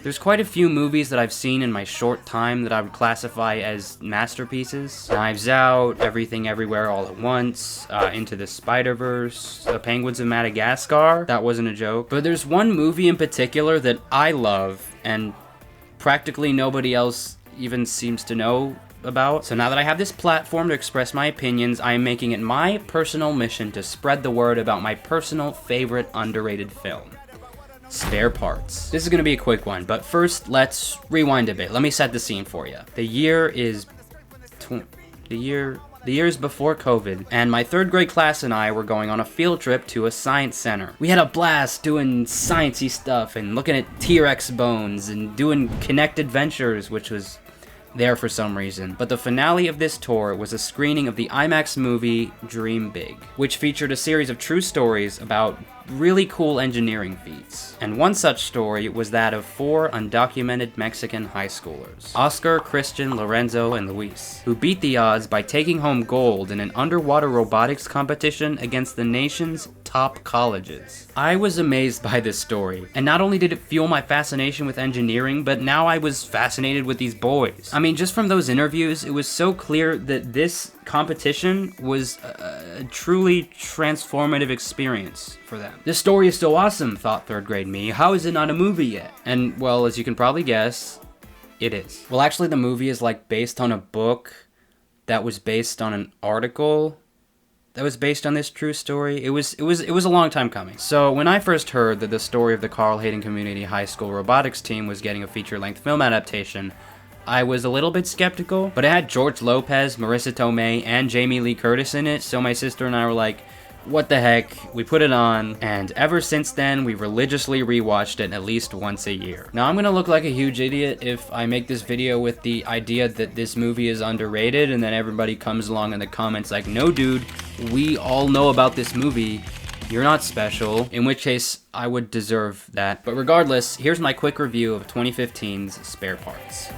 There's quite a few movies that I've seen in my short time that I would classify as masterpieces. Knives Out, Everything Everywhere All at Once, Into the Spider-Verse, The Penguins of Madagascar. That wasn't a joke. But there's one movie in particular that I love, and practically nobody else even seems to know about. So now that I have this platform to express my opinions, I am making it my personal mission to spread the word about my personal favorite underrated film. Spare Parts. This is going to be a quick one, but first let's rewind a bit. Let me set the scene for you. The year is before COVID, and my 3rd grade class and I were going on a field trip to a science center. We had a blast doing sciencey stuff and looking at T-Rex bones and doing Kinect Adventures, which was there for some reason. But the finale of this tour was a screening of the IMAX movie Dream Big, which featured a series of true stories about really cool engineering feats. And one such story was that of 4 undocumented Mexican high schoolers, Oscar, Cristian, Lorenzo, and Luis, who beat the odds by taking home gold in an underwater robotics competition against the nation's top colleges. I was amazed by this story, and not only did it fuel my fascination with engineering, but now I was fascinated with these boys. I mean, just from those interviews, it was so clear that this competition was a truly transformative experience for them. This story is so awesome, thought 3rd grade me. How is it not a movie yet? And, well, as you can probably guess, it is. Well, actually, the movie is like based on a book that was based on an article that was based on this true story. It was a long time coming. So when I first heard that the story of the Carl Hayden Community High School robotics team was getting a feature-length film adaptation, I was a little bit skeptical, but it had George Lopez, Marissa Tomei, and Jamie Lee Curtis in it, so my sister and I were like, what the heck, we put it on, and ever since then, we religiously rewatched it at least once a year. Now, I'm gonna look like a huge idiot if I make this video with the idea that this movie is underrated, and then everybody comes along in the comments like, no dude, we all know about this movie, you're not special, in which case, I would deserve that. But regardless, here's my quick review of 2015's Spare Parts.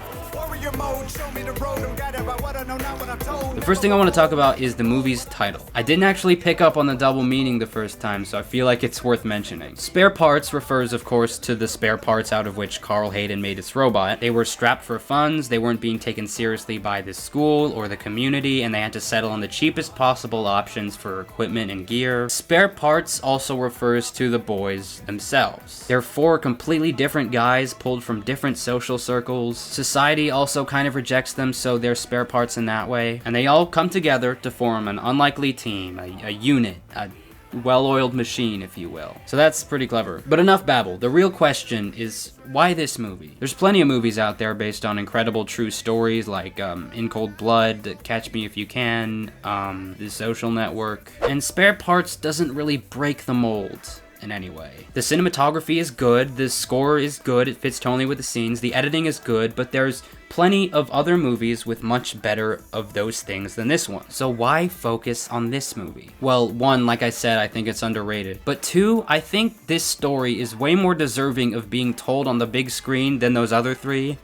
The first thing I want to talk about is the movie's title. I didn't actually pick up on the double meaning the first time, so I feel like it's worth mentioning. Spare Parts refers, of course, to the spare parts out of which Carl Hayden made his robot. They were strapped for funds, they weren't being taken seriously by the school or the community, and they had to settle on the cheapest possible options for equipment and gear. Spare Parts also refers to the boys themselves. They're 4 completely different guys pulled from different social circles. Society also kind of rejects them, so they're spare parts in that way. And they all come together to form an unlikely team, a unit, a well-oiled machine, if you will. So that's pretty clever. But enough babble. The real question is, why this movie? There's plenty of movies out there based on incredible true stories like In Cold Blood, Catch Me If You Can, The Social Network. And Spare Parts doesn't really break the mold in any way. The cinematography is good, the score is good, it fits tonally with the scenes, the editing is good, but there's plenty of other movies with much better of those things than this one. So why focus on this movie? Well, 1, like I said, I think it's underrated. But 2, I think this story is way more deserving of being told on the big screen than those other 3.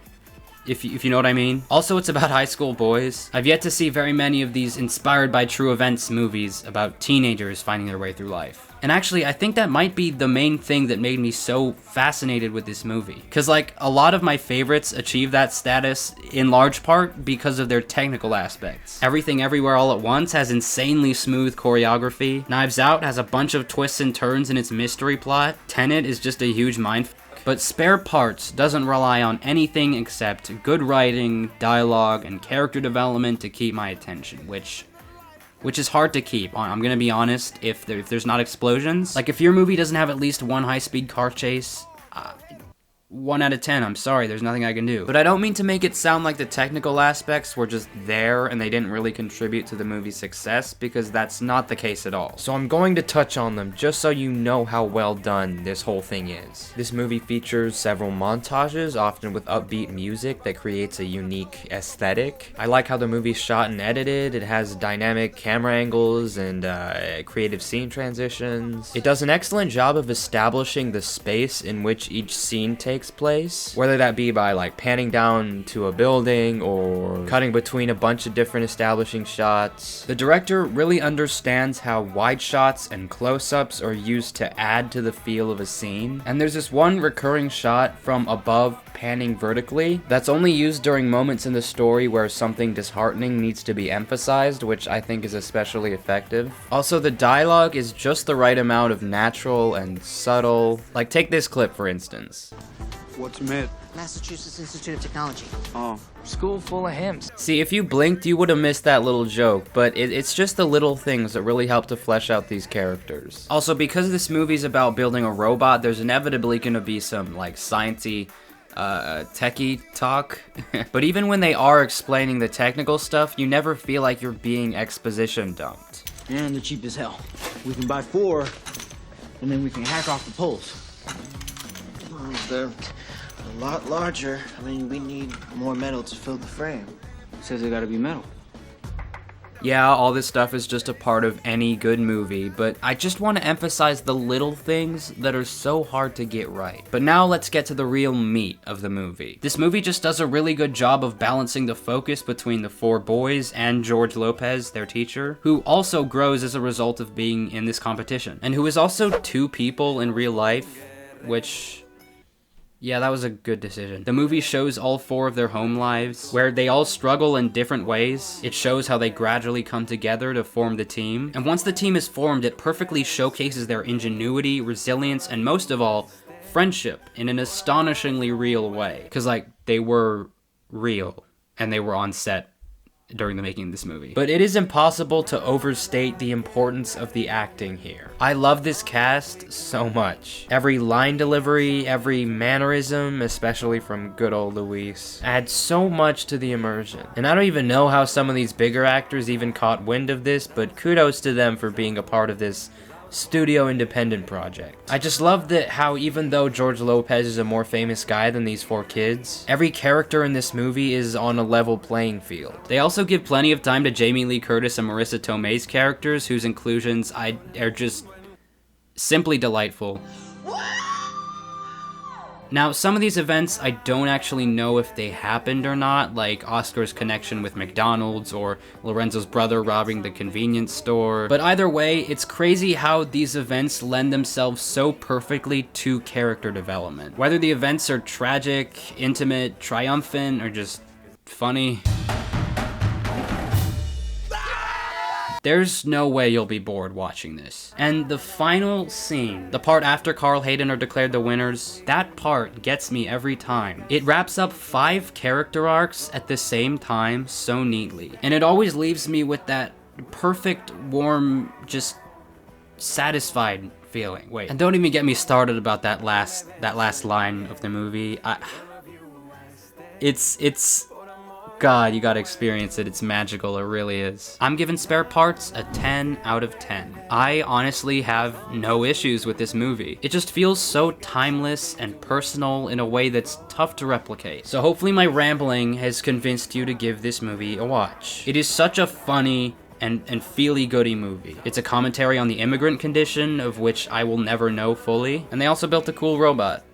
If you know what I mean. Also, it's about high school boys. I've yet to see very many of these inspired by true events movies about teenagers finding their way through life. And actually, I think that might be the main thing that made me so fascinated with this movie. Cause like, a lot of my favorites achieve that status in large part because of their technical aspects. Everything Everywhere All at Once has insanely smooth choreography. Knives Out has a bunch of twists and turns in its mystery plot. Tenet is just a huge mindfuck. But Spare Parts doesn't rely on anything except good writing, dialogue, and character development to keep my attention, which is hard to keep. I'm gonna be honest, if there's not explosions. Like, if your movie doesn't have at least one high-speed car chase, 1 out of 10, I'm sorry, there's nothing I can do. But I don't mean to make it sound like the technical aspects were just there and they didn't really contribute to the movie's success, because that's not the case at all. So I'm going to touch on them just so you know how well done this whole thing is. This movie features several montages, often with upbeat music that creates a unique aesthetic. I like how the movie's shot and edited. It has dynamic camera angles and creative scene transitions. It does an excellent job of establishing the space in which each scene takes takes place, whether that be by like panning down to a building or cutting between a bunch of different establishing shots. The director really understands how wide shots and close-ups are used to add to the feel of a scene. And there's this one recurring shot from above panning vertically that's only used during moments in the story where something disheartening needs to be emphasized, which I think is especially effective. Also, the dialogue is just the right amount of natural and subtle. Like, take this clip for instance. What's MIT? Massachusetts Institute of Technology. Oh. School full of hymns. See, if you blinked, you would have missed that little joke, but it's just the little things that really help to flesh out these characters. Also, because this movie's about building a robot, there's inevitably gonna be some, like, sciencey, techie talk. But even when they are explaining the technical stuff, you never feel like you're being exposition dumped. And they're cheap as hell. We can buy 4, and then we can hack off the poles. They're a lot larger. I mean, we need more metal to fill the frame. Says they gotta be metal. Yeah, all this stuff is just a part of any good movie, but I just want to emphasize the little things that are so hard to get right. But now let's get to the real meat of the movie. This movie just does a really good job of balancing the focus between the 4 boys and George Lopez, their teacher, who also grows as a result of being in this competition, and who is also 2 people in real life, which... yeah, that was a good decision. The movie shows all 4 of their home lives, where they all struggle in different ways. It shows how they gradually come together to form the team. And once the team is formed, it perfectly showcases their ingenuity, resilience, and most of all, friendship in an astonishingly real way. Because, like, they were real, and they were on set during the making of this movie. But it is impossible to overstate the importance of the acting here. I love this cast so much. Every line delivery, every mannerism, especially from good old Luis, adds so much to the immersion. And I don't even know how some of these bigger actors even caught wind of this, but kudos to them for being a part of this studio independent project. I just love that how even though George Lopez is a more famous guy than these 4 kids, every character in this movie is on a level playing field. They also give plenty of time to Jamie Lee Curtis and Marissa Tomei's characters, whose inclusions are just simply delightful. Now, some of these events, I don't actually know if they happened or not, like Oscar's connection with McDonald's or Lorenzo's brother robbing the convenience store. But either way, it's crazy how these events lend themselves so perfectly to character development. Whether the events are tragic, intimate, triumphant, or just funny. There's no way you'll be bored watching this. And the final scene, the part after Carl Hayden are declared the winners, that part gets me every time. It wraps up 5 character arcs at the same time so neatly. And it always leaves me with that perfect, warm, just satisfied feeling. Wait, and don't even get me started about that last line of the movie. It's God, you gotta experience it. It's magical, it really is. I'm giving Spare Parts a 10 out of 10. I honestly have no issues with this movie. It just feels so timeless and personal in a way that's tough to replicate. So hopefully my rambling has convinced you to give this movie a watch. It is such a funny and feely-goody movie. It's a commentary on the immigrant condition, of which I will never know fully, and they also built a cool robot.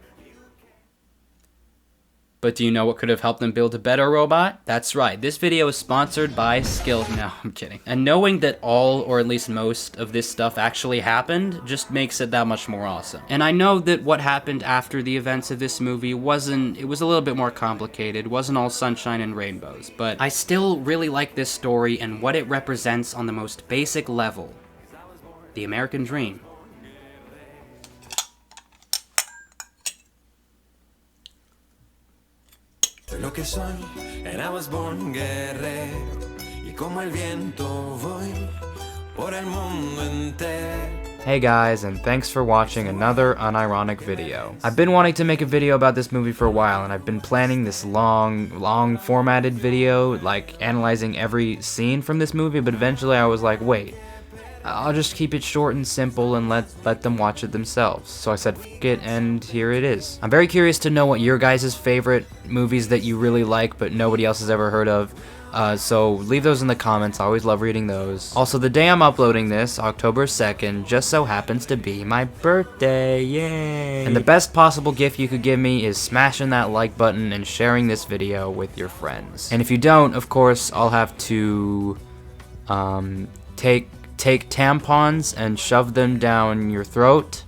But do you know what could have helped them build a better robot? That's right, this video is sponsored by No, I'm kidding. And knowing that all, or at least most, of this stuff actually happened just makes it that much more awesome. And I know that what happened after the events of this movie it was a little bit more complicated, wasn't all sunshine and rainbows, but I still really like this story and what it represents on the most basic level. The American dream. Lo que soy, and I was born guerrero, y como el viento voy por el mundo entero. Hey guys, and thanks for watching another unironic video. I've been wanting to make a video about this movie for a while, and I've been planning this long formatted video, like analyzing every scene from this movie, but eventually I was like, wait, I'll just keep it short and simple and let them watch it themselves. So I said, fuck it, and here it is. I'm very curious to know what your guys' favorite movies that you really like but nobody else has ever heard of So leave those in the comments. I always love reading those. Also, the day I'm uploading this, October 2nd, just so happens to be my birthday. Yay! And the best possible gift you could give me is smashing that like button and sharing this video with your friends. And if you don't, of course, I'll have to take tampons and shove them down your throat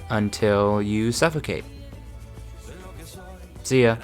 until you suffocate. See ya.